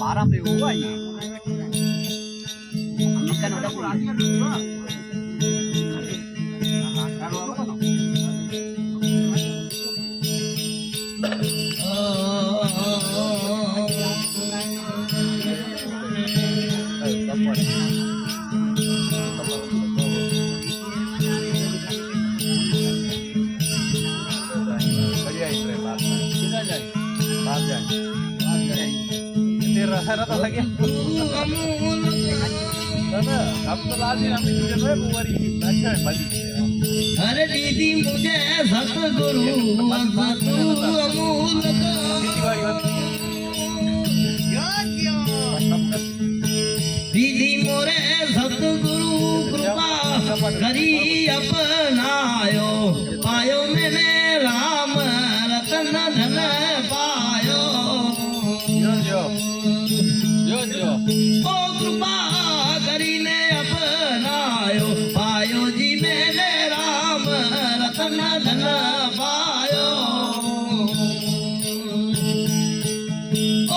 મારા એવું હોય तो लगे अब तो लाजी हम तुझे तो बुआरी अच्छा है बाजी अरे दीदी मुझे सतगुरु अमूल दीदी मोरे सतगुरु कृपा करी अपनायो पायो मैंने राम रतन धन पायो जो ओ कृपा करीने अपनायो पायो जी मैंने राम रतन धन पायो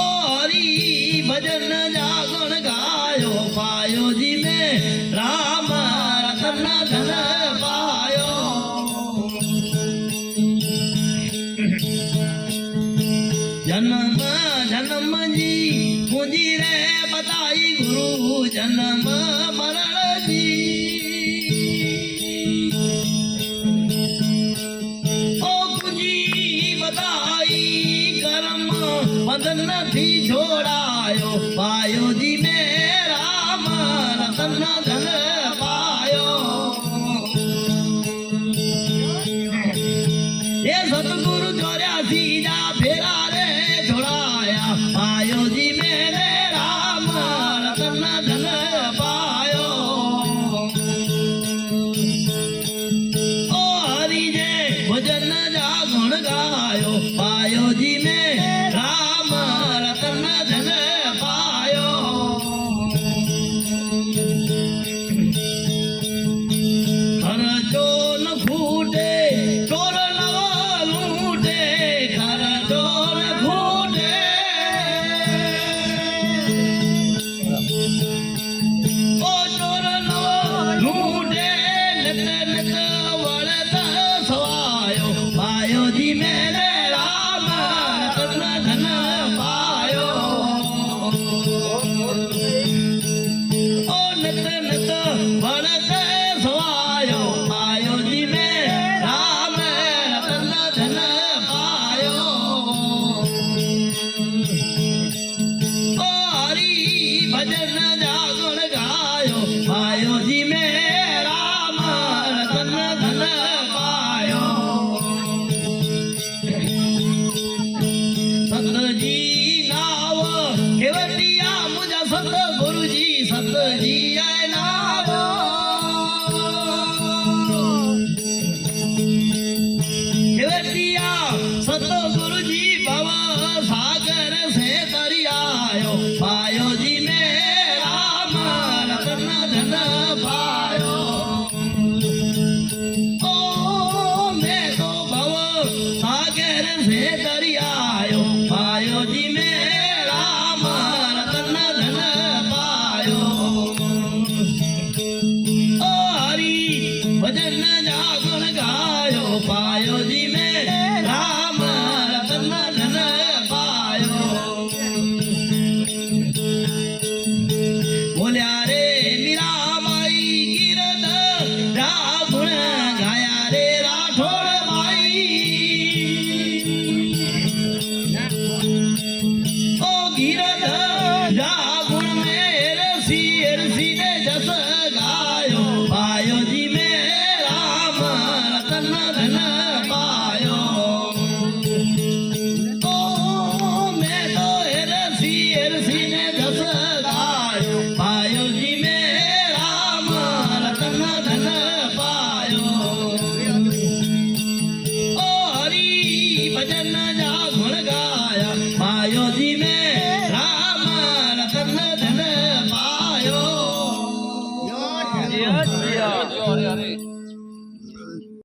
ओ हरि भजन जागुण गायो पायो जी में राम रतन धन पायो जन्म जन्म जी मुझी रे बताई गुरु जन्म मरण जी ओ कुजी बताई कर्म बंधन थी छोड़ायो पायो जी में राम रतन धन पायो ये सतगुरु 84 जा फेरा रे छोड़ाया पायो जी मेरे राम रतन धन पायो ओ हरि जे भजन जागुण गायो पायो जी में राम रतन धन पायो हर चोन फूटे चोर लूटे घर चोर फूटे ओ चोर लूटे नित नित वड़त सवायो पायो जी मेरे राम रतन धन पायो ओ नित नित वड़त सवायो पायो जी में राम रतन धन पायो ओ हरि भजन जागुण गायो पायो जी में राम रतन धन पायो सत जी नाव केवटिया मुझा सत गुरु जी सत जी आए नाव केवटिया सत